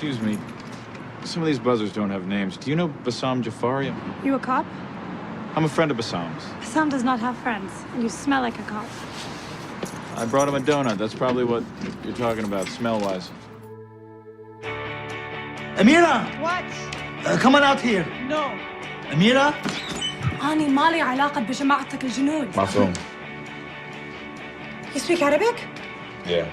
Excuse me. Some of these buzzers don't have names. Do you know Bassam Jafari? You a cop? I'm a friend of Bassam's. Bassam does not have friends, and you smell like a cop. I brought him a donut. That's probably what you're talking about, smell-wise. Amira! What? Come on out here. No. Amira? أنا مالي علاقة بجماعتك الجنود. مفهوم. You speak Arabic? Yeah.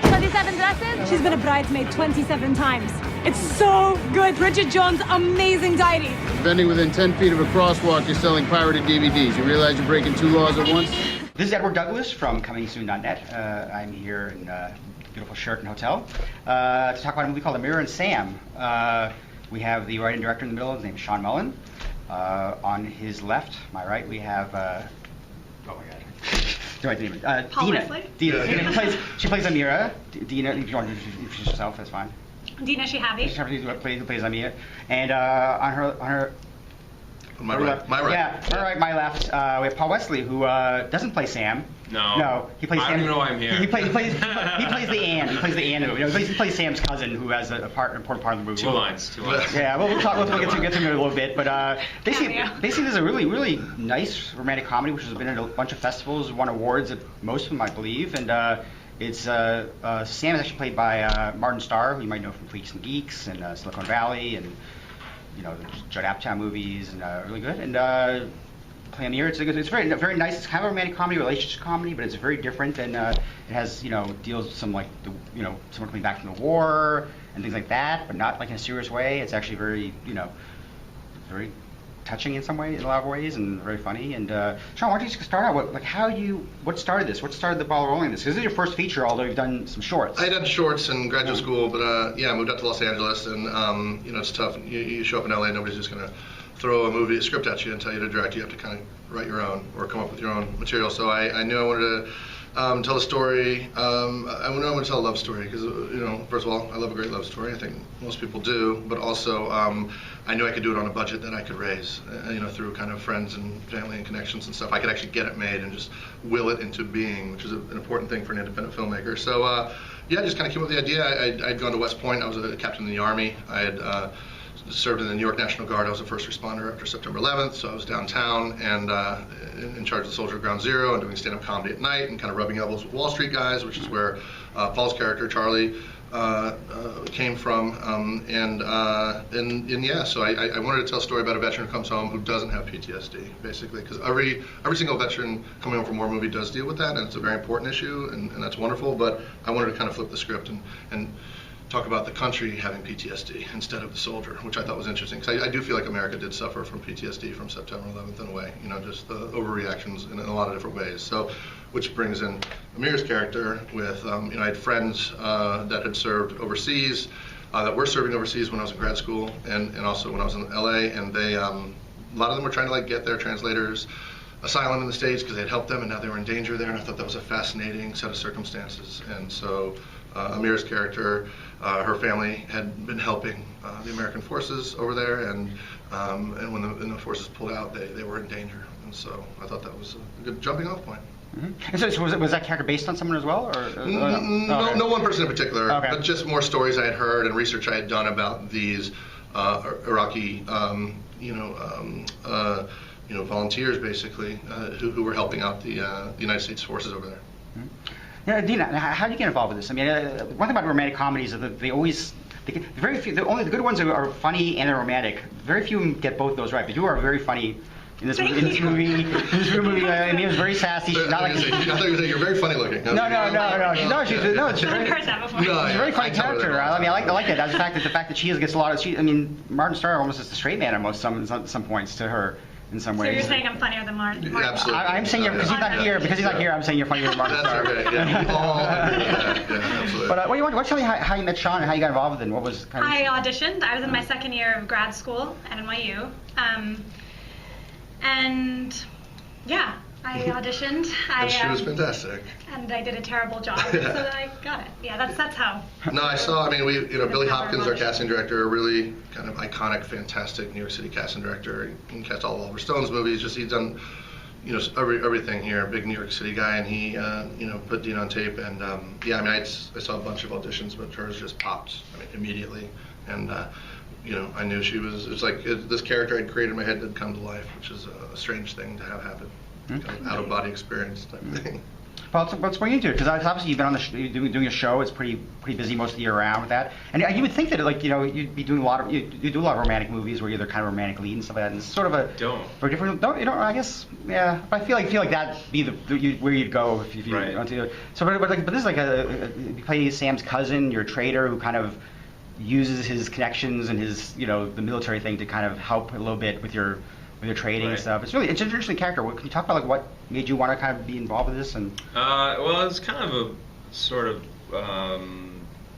27 dresses? She's been a bridesmaid 27 times. It's so good. Bridget Jones' amazing diary. Vending within 10 feet of a crosswalk, you're selling pirated DVDs. You realize you're breaking 2 laws at once? This is Edward Douglas from ComingSoon.net. I'm here in beautiful Sheraton Hotel to talk about a movie called Amira and Sam. We have the writer and director in the middle. His name is Sean Mullin. On his left, my right, we have oh my God. Dina. Wesley? Dina. She plays Amira. Dina, if you want to introduce yourself, that's fine. Dina Shihabi. Who plays Amira. And on her My right. Yeah, my left. We have Paul Wesley, who doesn't play Sam. No, he plays. I don't even know why I'm here. He plays the Ann. He plays the Ann. He plays Sam's cousin, who has an important part of the movie. Two lines. Yeah, well, we'll get to it a little bit, but basically, this is a really nice romantic comedy, which has been in a bunch of festivals, won awards at most of them, I believe, and it's Sam is actually played by Martin Starr, who you might know from Freaks and Geeks and Silicon Valley, and the Judd Apatow movies, and really good. And playing here, it's very nice. It's kind of a romantic comedy, relationship comedy, but it's very different, and it has deals with some someone coming back from the war and things like that, but not like in a serious way. It's actually very very touching in a lot of ways, and very funny. And Sean, why don't you just start out? What started this? What started the ball rolling this? Because this is your first feature, although you've done some shorts. I did shorts in graduate school, but I moved up to Los Angeles, and it's tough. You show up in LA, nobody's just gonna throw a script at you and tell you to direct. You have to kind of write your own or come up with your own material. So I knew I wanted to tell a story. I knew I wanted to tell a love story because first of all, I love a great love story. I think most people do, but also I knew I could do it on a budget that I could raise, through kind of friends and family and connections and stuff. I could actually get it made and just will it into being, which is an important thing for an independent filmmaker. So I just kind of came up with the idea. I'd gone to West Point. I was a captain in the Army. I had served in the New York National Guard. I was a first responder after September 11th, so I was downtown and in charge of the Soldier Ground Zero and doing stand-up comedy at night and kind of rubbing elbows with Wall Street guys, which is where Paul's character, Charlie, came from. So I wanted to tell a story about a veteran who comes home who doesn't have PTSD, basically, because every single veteran coming home from war movie does deal with that, and it's a very important issue, and that's wonderful, but I wanted to kind of flip the script and talk about the country having PTSD instead of the soldier, which I thought was interesting, because I do feel like America did suffer from PTSD from September 11th in a way, just the overreactions in a lot of different ways. So, which brings in Amira's character with, I had friends that had served overseas, that were serving overseas when I was in grad school, and also when I was in LA, and they, a lot of them were trying to get their translators asylum in the States because they had helped them, and now they were in danger there, and I thought that was a fascinating set of circumstances. And so Amira's character, her family had been helping the American forces over there, and when the forces pulled out, they were in danger. And so I thought that was a good jumping off point. Mm-hmm. And so was that character based on someone as well? Or no one person in particular, okay. But just more stories I had heard and research I had done about these Iraqi, volunteers basically who were helping out the United States forces over there. Mm-hmm. Yeah, Dina, how do you get involved with this? I mean, one thing about romantic comedies is that only the good ones are funny and they're romantic. Very few of them get both those right, but you are very funny in this movie. It was very sassy. She's not like. I thought you were saying you're very funny looking. No. She's a very funny character. I mean, I like it. That's the fact that she gets a lot of. Martin Starr almost is the straight man at some points to her. In some ways. So you're saying I'm funnier than Martin? Absolutely. I'm saying because he's not here. Because he's not here, I'm saying you're funnier than Martin Starr. That's okay. Yeah, absolutely. But why tell me how you met Sean and how you got involved with it? What was kind of? I auditioned. I was in my second year of grad school at NYU, and yeah, I auditioned. And she was fantastic. And I did a terrible job, so that I got it. Yeah, that's how. No, I saw. Billy Hopkins, our casting director, a really kind of iconic, fantastic New York City casting director. He cast all Oliver Stone's movies. He's done everything here. Big New York City guy, and he put Dina on tape, and yeah, I mean, I saw a bunch of auditions, but hers just popped, I mean, immediately, and I knew she was. It's like this character I'd created in my head had come to life, which is a strange thing to have happen, kind of out of body experience type of thing. Well, let's bring you into it, because obviously you've been on the doing a show. It's pretty busy most of the year round with that, and you would think that you'd be doing you do a lot of romantic movies where you're the kind of romantic lead and stuff like that, and it's sort of a very different. I guess yeah. But I feel like that'd be where you'd go if you want to. So, but this is like you play Sam's cousin, your trader, who kind of uses his connections and his the military thing to kind of help a little bit with your trading and stuff. It's an interesting character. Can you talk about what made you want to kind of be involved with this? And well, it's kind of a sort of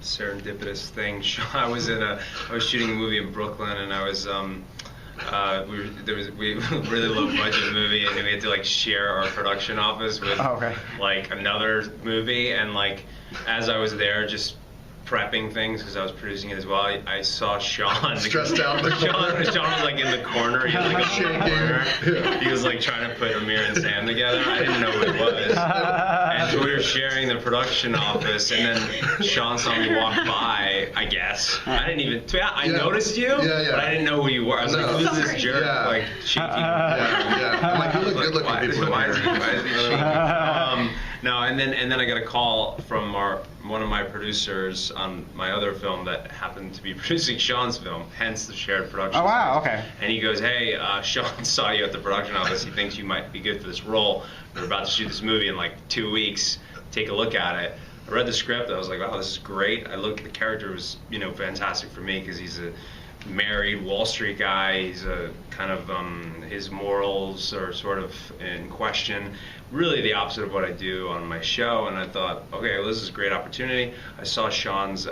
serendipitous thing. I was shooting a movie in Brooklyn, and I was we really low budget movie, and we had to share our production office with another movie, and as I was there just prepping things because I was producing it as well. I saw Sean stressed out. Sean was in the corner. He was He was trying to put Amira and Sam together. I didn't know who it was. And so we were sharing the production office, and then Sean saw me walk by. I guess I didn't even. I noticed you, but I didn't know who you were. I was like, "Who's this jerk?" Shaking. I'm like, good looking people. Why is he shaking? No, and then I got a call from one of my producers on my other film that happened to be producing Sean's film, hence the shared production. Oh wow, okay. And he goes, "Hey, Sean saw you at the production office. He thinks you might be good for this role. We're about to shoot this movie in 2 weeks. Take a look at it." I read the script. I was like, "Wow, this is great." I looked. The character was, fantastic for me because he's a married Wall Street guy. He's a kind of his morals are sort of in question. Really the opposite of what I do on my show, and I thought, okay, well, this is a great opportunity. I saw Sean's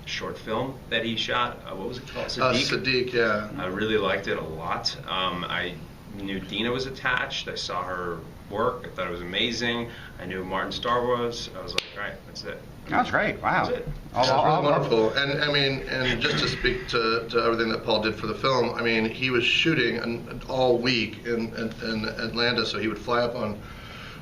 short film that he shot. What was it called? Sadiq, yeah. I really liked it a lot. I knew Dina was attached. I saw her work. I thought it was amazing. I knew who Martin Starr was. I was like, all right, that's it. That's great. Wow. That's it. It's really wonderful. And I mean, and just to speak to everything that Paul did for the film, I mean, he was shooting all week in Atlanta, so he would fly up on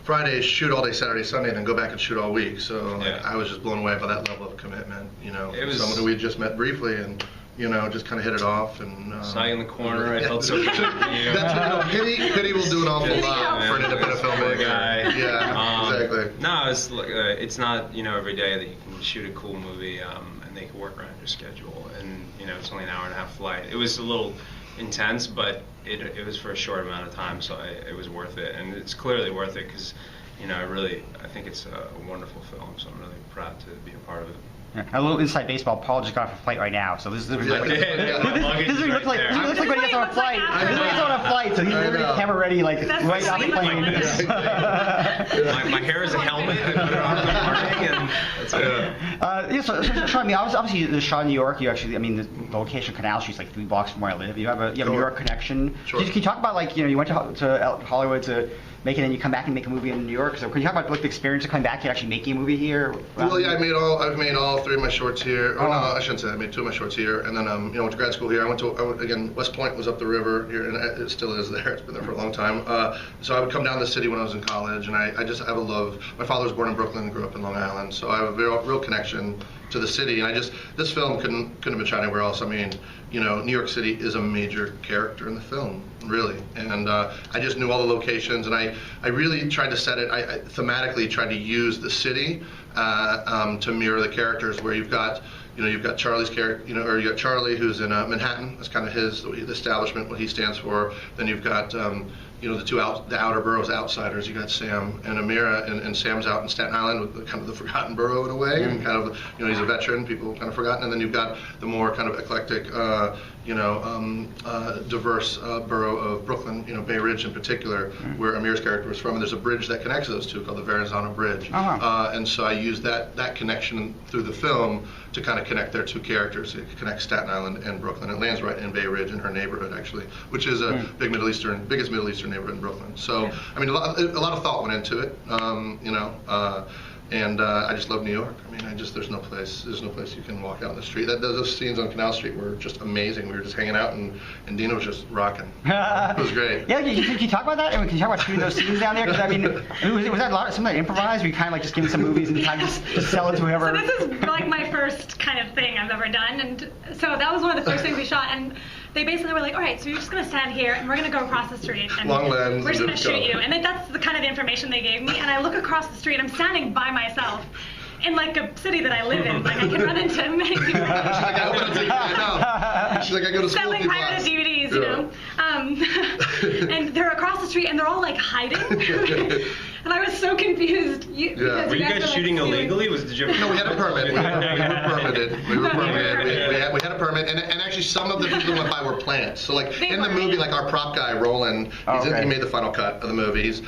Friday, shoot all day Saturday, Sunday, and then go back and shoot all week. So I was just blown away by that level of commitment. It was someone who we had just met briefly, and just kind of hit it off. And saw you in the corner. I felt so good. That's pity will do an awful lot for an independent filmmaker. Guy. Yeah, exactly. No, it's not every day that you can shoot a cool movie and they can work around your schedule. And it's only an hour and a half flight. It was a little intense, but it was for a short amount of time, so it was worth it, and it's clearly worth it because I think it's a wonderful film, so I'm really proud to be a part of it. A little inside baseball. Paul just got off a flight right now, so this is what he looks like when he gets on a flight. This is when he gets on a flight, so he's literally camera ready, right off the plane. My hair is a helmet. I put it on in the morning, and that's it. So Sean, obviously the shot in New York. You actually, the location Canal Street's 3 blocks from where I live. You have a New York connection. Sure. Can you talk about you went to Hollywood to make it, and you come back and make a movie in New York. So can you talk about the experience of coming back and actually making a movie here? Well, yeah, I've made all 3 of my shorts here. No, I shouldn't say that. I made 2 of my shorts here, and then went to grad school here. I went again. West Point was up the river here, and it still is there. It's been there for a long time. So I would come down to the city when I was in college, and I have a love. My father was born in Brooklyn and grew up in Long Island, so I have a real connection to the city. And this film couldn't have been shot anywhere else. I mean, New York City is a major character in the film, really, and I just knew all the locations, and I really tried to set it. I thematically tried to use the city to mirror the characters. Where you've got Charlie's character, or you got Charlie who's in Manhattan. That's kind of the establishment, what he stands for. Then you've got the outer boroughs, outsiders. You got Sam and Amira, and Sam's out in Staten Island with kind of the forgotten borough in a way, and kind of he's a veteran, people kind of forgotten. And then you've got the more kind of eclectic, diverse borough of Brooklyn, Bay Ridge in particular, where Amir's character was from. And there's a bridge that connects those two called the Verrazano Bridge. And so I used that connection through the film to kind of connect their 2 characters. It connects Staten Island and Brooklyn. It lands right in Bay Ridge, in her neighborhood, actually, which is a biggest Middle Eastern neighborhood in Brooklyn. So, a lot of thought went into it. And I just love New York. I mean, there's no place you can walk out in the street. Those scenes on Canal Street were just amazing. We were just hanging out, and Dina was just rocking. It was great. Yeah, can you talk about that? I mean, can you talk about shooting those scenes down there? Because I mean, was that a lot of some of that improvised? Were you kind of like just giving some movies and kind of just sell it to whoever? So this is like my first kind of thing I've ever done, and so that was one of the first things we shot. And they basically were like, all right, so you're just going to stand here, and we're going to go across the street, and Long lens, we're just going to go. shoot you. And that's the kind of information they gave me. And I look across the street, I'm standing by myself in like a city that I live in. Like I can run into many people. She's like, I went to, I know. She's like, I go to school Selling with pirated class. DVDs, you know. And they're across the street, and they're all like hiding. And I was so confused. Yeah. Were you guys shooting illegally? Did you? No, we had a permit. We were permitted. We were permitted. We had a permit, and actually some of the people that went by were plants. So like in the movie, like our prop guy Roland, he made the final cut of the movies.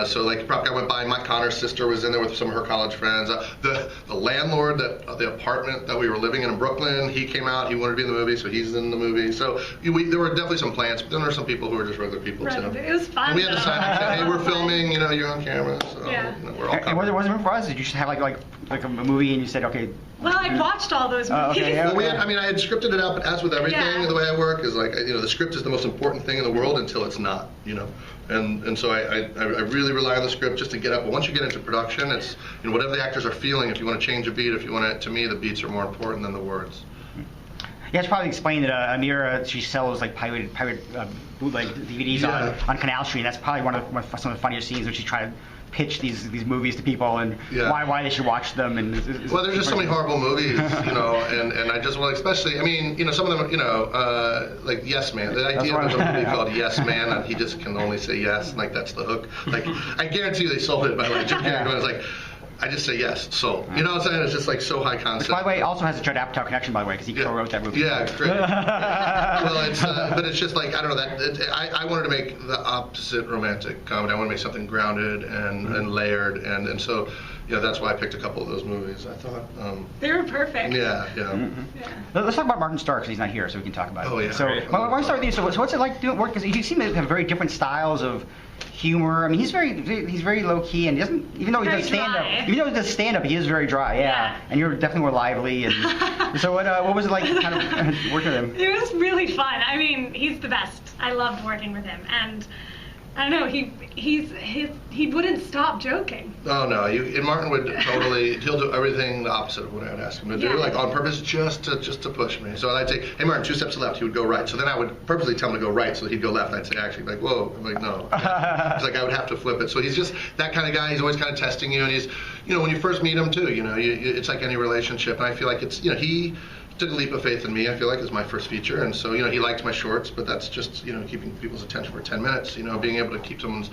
So like prop guy went by. Mike Connor's sister was in there with some of her college friends. The landlord the apartment that we were living in Brooklyn, he came out. He wanted to be in the movie, so he's in the movie. So there were definitely some plants, but then there were some people who were just regular people too. It was fun. And we had to sign up, hey, we're filming. You know, you're on camera. So Yeah. we're all And was it improvised? Did you just have like a movie and you said, okay? Well, I watched all those movies. Okay, yeah. Well, I had scripted it out, but as with everything, Yeah. the way I work is like, the script is the most important thing in the world until it's not, and so I really rely on the script just to get up. But once you get into production, it's whatever the actors are feeling. If you want to change a beat, if you want to me, the beats are more important than the words. You guys probably explained that Amira, she sells like pirate bootleg DVDs on Canal Street. And that's probably some of the funnier scenes when she's trying to pitch these movies to people and why they should watch them. And well, there's just so many horrible movies, and I just want, especially, some of them, like Yes Man. The idea that there's a movie called Yes Man and he just can only say yes, and like that's the hook. Like I guarantee you they sold it by like Jim Carrey going, it's like, I just say yes, sold. You know what I'm saying? It's just like so high concept. Which, by the way, also has a Judd Apatow connection, by the way, because he co-wrote that movie. Yeah, great. Well, it's but it's just like, I don't know, I wanted to make the opposite romantic comedy. I want to make something grounded and layered, and so that's why I picked a couple of those movies. I thought They were perfect. Yeah. Let's talk about Martin Starr because he's not here, so we can talk about it. Oh yeah. So why don't we start with you? So what's it like doing work? Because you seem to have very different styles of humor. I mean, he's very low key and he doesn't, even though he does stand up, he is very dry. Yeah. And you're definitely more lively. And so what was it like kind of working with him? It was really fun. I mean, he's the best. I loved working with him, and I don't know, he wouldn't stop joking. Oh no, and Martin would he'll do everything the opposite of what I would ask him to do, like on purpose, just to push me. So I'd say, hey Martin, 2 steps left, he would go right. So then I would purposely tell him to go right, so he'd go left. I'd say, actually, like, whoa, I'm like, no. It's like I would have to flip it. So he's just that kind of guy. He's always kind of testing you, and he's, when you first meet him too, it's like any relationship, and I feel like it's, he took a leap of faith in me. I feel like it was my first feature, and so he liked my shorts, but that's just keeping people's attention for 10 minutes. Being able to keep someone's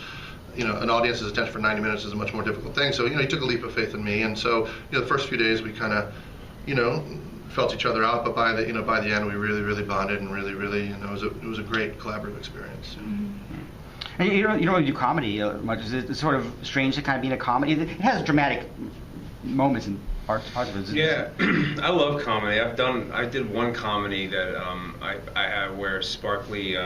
an audience's attention for 90 minutes is a much more difficult thing. So he took a leap of faith in me, and so the first few days we kind of felt each other out, but by the by the end we really bonded and really it was a great collaborative experience. Mm-hmm. And you don't really do comedy much. Is it sort of strange to kind of be in a comedy? It has dramatic moments and parts of it. Yeah, I love comedy. I did one comedy that I wear sparkly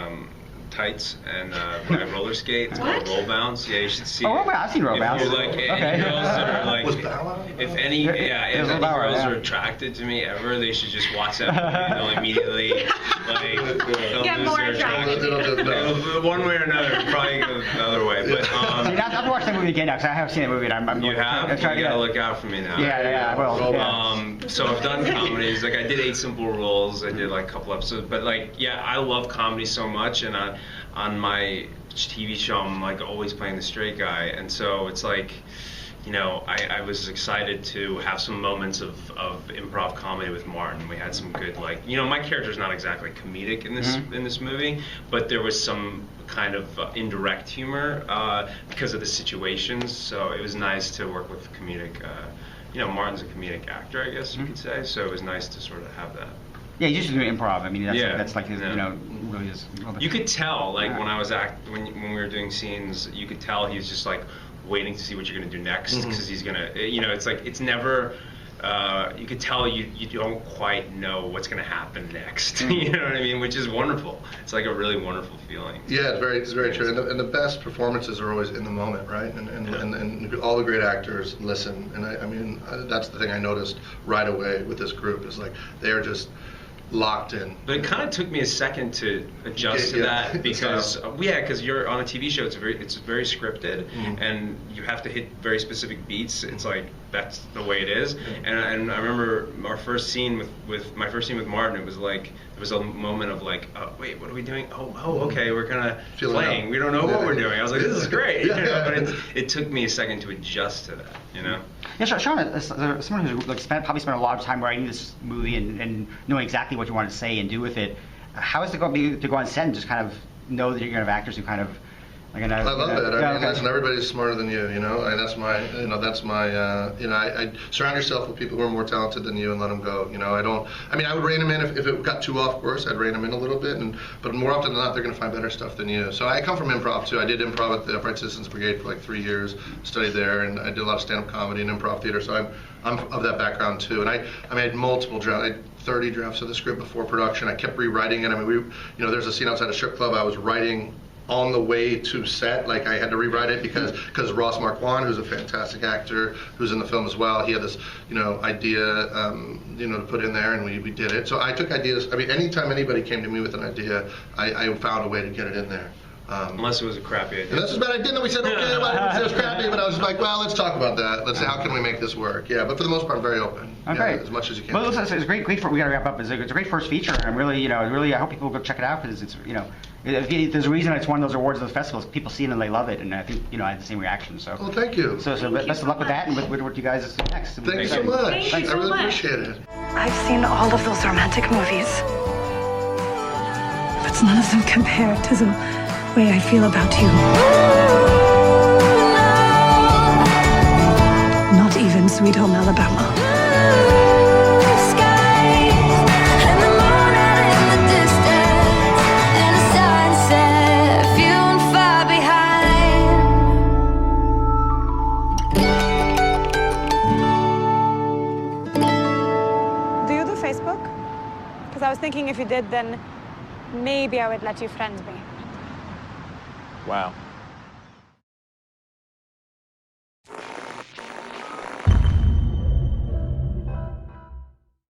tights and ride roller skates called Roll Bounce. Yeah, you should see. Oh, I've seen Roll Bounce. If you're like any girls that are like, if any girls are attracted to me ever, they should just watch that movie and they'll immediately Get more attracted. One way or another, probably go the other way. But I have to watch that movie again now because I have seen that movie and I'm you have. You gotta look out for me now. Yeah. Well. So I've done comedies. Like I did 8 Simple Rules. I did like a couple episodes. But like, yeah, I love comedy so much, and on my TV show, I'm like always playing the straight guy, and so it's like, I was excited to have some moments of improv comedy with Martin. We had some good, like, my character's not exactly comedic in this movie, but there was some kind of indirect humor because of the situations. So it was nice to work with comedic. Martin's a comedic actor, I guess you could say. So it was nice to sort of have that. Yeah, he's just doing improv. I mean, that's like his, really his. You could tell, like when I was when we were doing scenes, you could tell he's just like waiting to see what you're gonna do next because he's gonna, it's like it's never you could tell you don't quite know what's going to happen next. You know what I mean? Which is wonderful. It's like a really wonderful feeling. Yeah, it's very true. And the best performances are always in the moment, right? And all the great actors listen. And I mean, that's the thing I noticed right away with this group is like they are just locked in. But it kind of took me a second to adjust to that because because you're on a TV show. It's very scripted, and you have to hit very specific beats. It's like that's the way it is. And I remember our first scene with Martin. It was like there was a moment of like, oh, wait, what are we doing? Oh, okay, we're kind of playing. We don't know what we're doing. I was like, this is great. You know? But it took me a second to adjust to that. You know. Yeah, Sean, as someone who's like probably spent a lot of time writing this movie and knowing exactly what you want to say and do with it, how is it going to go on set and just kind of know that you're going to have actors who kind of are going to... I love it. I mean, listen, everybody's smarter than you, you know, and that's my, I surround yourself with people who are more talented than you and let them go, you know. I would rein them in if it got too off course, I'd rein them in a little bit, but more often than not, they're going to find better stuff than you. So I come from improv, too. I did improv at the Upright Citizens Brigade for like 3 years, studied there, and I did a lot of stand-up comedy and improv theater, so I'm of that background, too. And I made multiple drafts. I had 30 drafts of the script before production. I kept rewriting it. I mean, there's a scene outside a strip club I was writing on the way to set, like I had to rewrite it because Ross Marquand, who's a fantastic actor, who's in the film as well, he had this, idea, to put in there, and we did it. So I took ideas. I mean, anytime anybody came to me with an idea, I found a way to get it in there. Unless it was a crappy idea. Unless it was a bad idea, then we said, okay, well, it was crappy, but I was like, well, let's talk about that. Let's see, how can we make this work? Yeah, but for the most part, I'm very open. Okay. Yeah, as much as you can. Well, it's great. We got to wrap up. It's a great first feature, and I'm really, I hope people go check it out because it's, there's a reason it's won those awards at the festivals. People see it and they love it, and I think, I had the same reaction. So. Well, thank you. So best of luck with that, and with what you guys do next. Thank you so much. Thank you I so really much. appreciate it. I've seen all of those romantic movies, but none of them compare to the way I feel about you. Not even Sweet Home Alabama. Do you do Facebook? Because I was thinking if you did, then maybe I would let you friend me. Wow.